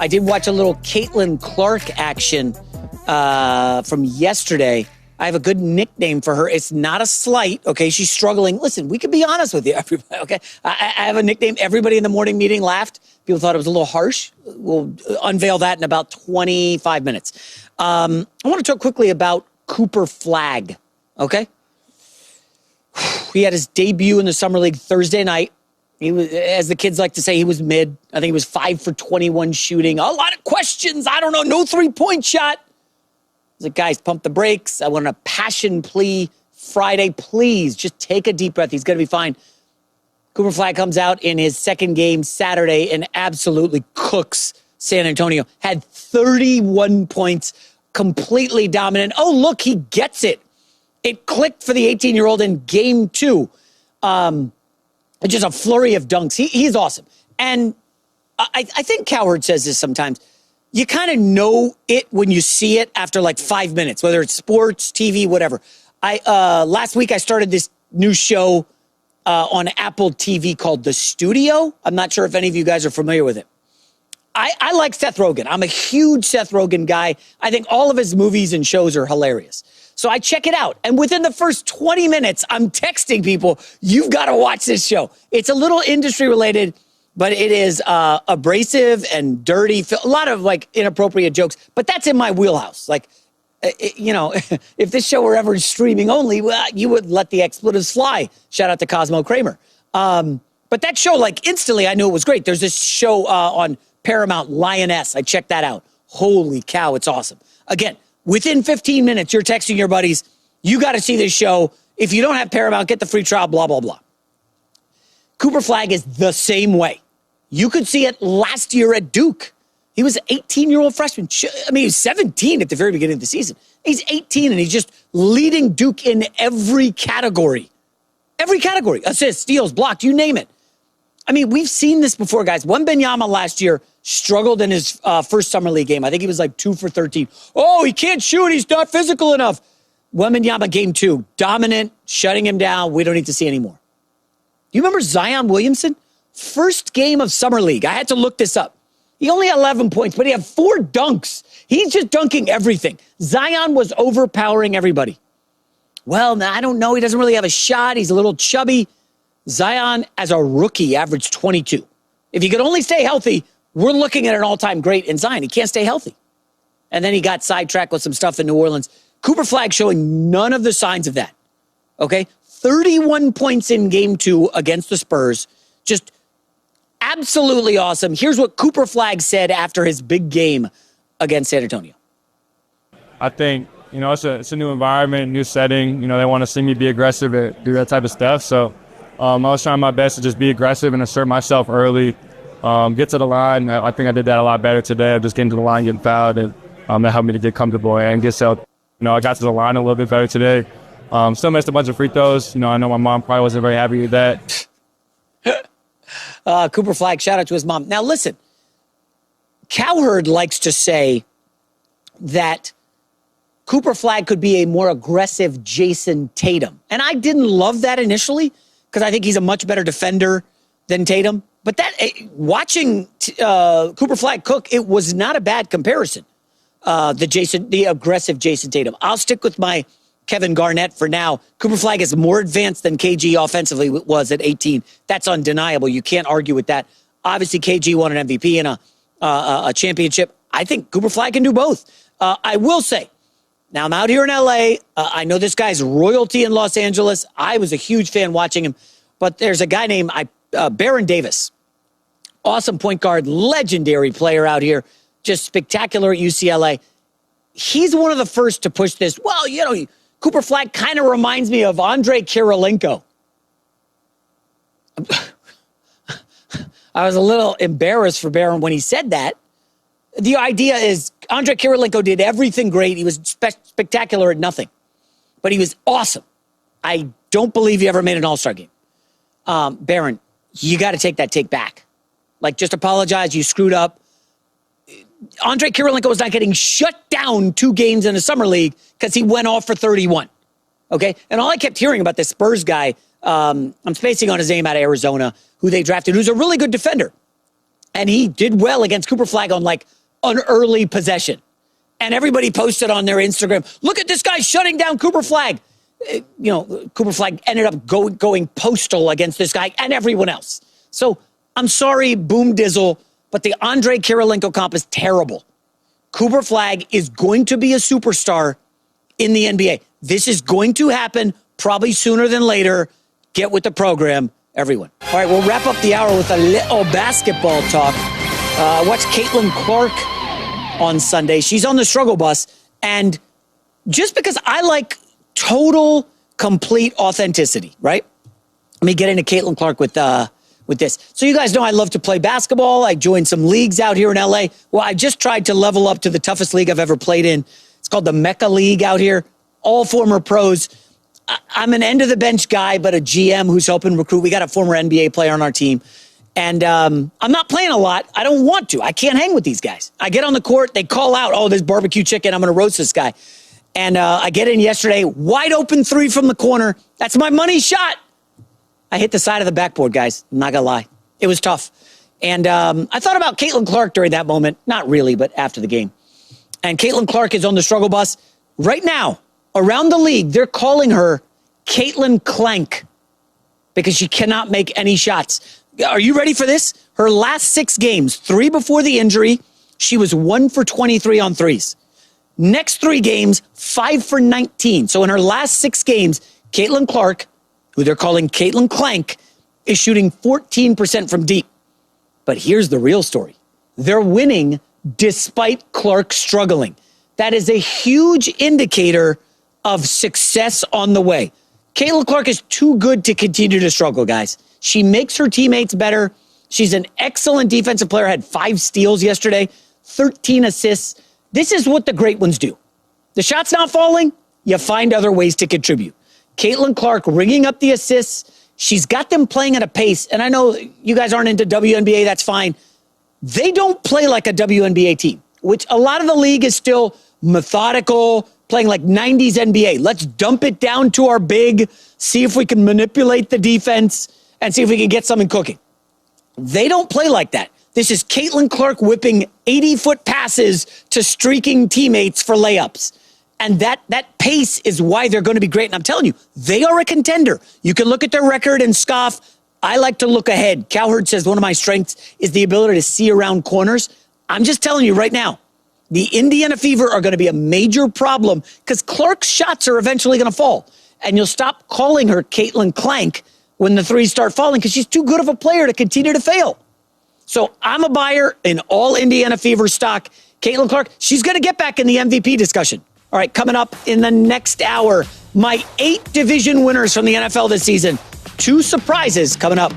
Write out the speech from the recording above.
I did watch a little Caitlin Clark action from yesterday. I have a good nickname for her. It's not a slight, okay? She's struggling. Listen, we can be honest with you, everybody, okay? I have a nickname. Everybody in the morning meeting laughed. People thought it was a little harsh. We'll unveil that in about 25 minutes. I want to talk quickly about Cooper Flagg, okay? He had his debut in the Summer League Thursday night. He was, as the kids like to say, he was mid. I think he was 5 for 21 shooting. A lot of questions. I don't know. No three-point shot. I was like, guys, pump the brakes. I want a passion plea Friday. Please just take a deep breath. He's going to be fine. Cooper Flagg comes out in his second game Saturday and absolutely cooks San Antonio. Had 31 points, completely dominant. Oh, look, he gets it. It clicked for the 18-year-old in game 2. Just a flurry of dunks. He's awesome. And I think Cowherd says this sometimes. You kind of know it when you see it after like 5 minutes, whether it's sports, TV, whatever. Last week I started this new show on Apple TV called The Studio. I'm not sure if any of you guys are familiar with it. I like Seth Rogen. I'm a huge Seth Rogen guy. I think all of his movies and shows are hilarious. So I check it out. And within the first 20 minutes, I'm texting people, you've got to watch this show. It's a little industry related, but it is abrasive and dirty. A lot of like inappropriate jokes, but that's in my wheelhouse. Like, you know, if this show were ever streaming only, well, you would let the expletives fly. Shout out to Cosmo Kramer. But that show, like instantly, I knew it was great. There's this show on Paramount, Lioness. I checked that out. Holy cow, it's awesome. Again, within 15 minutes, you're texting your buddies, you got to see this show. If you don't have Paramount, get the free trial, blah, blah, blah. Cooper Flagg is the same way. You could see it last year at Duke. He was an 18-year-old freshman. I mean, he was 17 at the very beginning of the season. He's 18, and he's just leading Duke in every category. Every category. Assists, steals, blocked, you name it. I mean, we've seen this before, guys. Wembanyama last year struggled in his first Summer League game. I think he was like 2 for 13. Oh, he can't shoot. He's not physical enough. Wembanyama game 2, dominant, shutting him down. We don't need to see anymore. You remember Zion Williamson? First game of Summer League. I had to look this up. He only had 11 points, but he had 4 dunks. He's just dunking everything. Zion was overpowering everybody. Well, I don't know. He doesn't really have a shot. He's a little chubby. Zion, as a rookie, averaged 22. If he could only stay healthy, we're looking at an all-time great in Zion. He can't stay healthy. And then he got sidetracked with some stuff in New Orleans. Cooper Flagg showing none of the signs of that. Okay? 31 points in game 2 against the Spurs. Just absolutely awesome. Here's what Cooper Flagg said after his big game against San Antonio. I think, you know, it's a new environment, new setting. You know, they want to see me be aggressive, do that type of stuff. So I was trying my best to just be aggressive and assert myself early, get to the line. I think I did that a lot better today. Just getting to the line, getting fouled, and that helped me to get comfortable and get set. You know, I got to the line a little bit better today. Still missed a bunch of free throws. You know, I know my mom probably wasn't very happy with that. Cooper Flagg, shout out to his mom. Now, listen, Cowherd likes to say that Cooper Flagg could be a more aggressive Jason Tatum. And I didn't love that initially because I think he's a much better defender than Tatum. But that watching Cooper Flagg cook, it was not a bad comparison. The aggressive Jason Tatum. I'll stick with my Kevin Garnett for now. Cooper Flagg is more advanced than KG offensively was at 18. That's undeniable. You can't argue with that. Obviously, KG won an MVP and a championship. I think Cooper Flagg can do both. I will say, now I'm out here in LA. I know this guy's royalty in Los Angeles. I was a huge fan watching him. But there's a guy named Baron Davis. Awesome point guard, legendary player out here. Just spectacular at UCLA. He's one of the first to push this. Well, you know, Cooper Flagg kind of reminds me of Andrei Kirilenko. I was a little embarrassed for Baron when he said that. The idea is Andrei Kirilenko did everything great. He was spectacular at nothing. But he was awesome. I don't believe he ever made an all-star game. Baron, you got to take that take back. Like, just apologize. You screwed up. Andrei Kirilenko was not getting shut down 2 games in the Summer League because he went off for 31. Okay? And all I kept hearing about this Spurs guy, I'm spacing on his name out of Arizona, who they drafted, who's a really good defender. And he did well against Cooper Flagg on like an early possession. And everybody posted on their Instagram, look at this guy shutting down Cooper Flagg. Cooper Flagg ended up going postal against this guy and everyone else. So I'm sorry, Boom Dizzle, but the Andre Kirilenko comp is terrible. Cooper Flagg is going to be a superstar in the NBA. This is going to happen probably sooner than later. Get with the program, everyone. All right, we'll wrap up the hour with a little basketball talk. Watch Caitlin Clark on Sunday. She's on the struggle bus. And just because I like total, complete authenticity, right? Let me get into Caitlin Clark with this. So you guys know I love to play basketball. I joined some leagues out here in LA. Well, I just tried to level up to the toughest league I've ever played in. It's called the Mecca League out here. All former pros. I'm an end-of-the-bench guy, but a GM who's helping recruit. We got a former NBA player on our team. And I'm not playing a lot. I don't want to. I can't hang with these guys. I get on the court. They call out, oh, there's barbecue chicken. I'm going to roast this guy. And I get in yesterday. Wide open three from the corner. That's my money shot. I hit the side of the backboard, guys. I'm not going to lie. It was tough. And I thought about Caitlin Clark during that moment. Not really, but after the game. And Caitlin Clark is on the struggle bus. Right now, around the league, they're calling her Caitlin Clank because she cannot make any shots. Are you ready for this? Her last 6 games, 3 before the injury, she was 1 for 23 on threes. Next 3 games, 5 for 19. So in her last 6 games, Caitlin Clark, who they're calling Caitlin Clank, is shooting 14% from deep. But here's the real story. They're winning despite Clark struggling. That is a huge indicator of success on the way. Caitlin Clark is too good to continue to struggle, guys. She makes her teammates better. She's an excellent defensive player, had 5 steals yesterday, 13 assists. This is what the great ones do. The shot's not falling, you find other ways to contribute. Caitlin Clark ringing up the assists. She's got them playing at a pace. And I know you guys aren't into WNBA, that's fine. They don't play like a WNBA team, which a lot of the league is still methodical, playing like 90s NBA. Let's dump it down to our big, see if we can manipulate the defense, and see if we can get something cooking. They don't play like that. This is Caitlin Clark whipping 80-foot passes to streaking teammates for layups. And that pace is why they're going to be great. And I'm telling you, they are a contender. You can look at their record and scoff. I like to look ahead. Cowherd says one of my strengths is the ability to see around corners. I'm just telling you right now, the Indiana Fever are going to be a major problem because Clark's shots are eventually going to fall. And you'll stop calling her Caitlin Clank when the threes start falling because she's too good of a player to continue to fail. So I'm a buyer in all Indiana Fever stock. Caitlin Clark, she's going to get back in the MVP discussion. All right, coming up in the next hour, my 8 division winners from the NFL this season. 2 surprises coming up.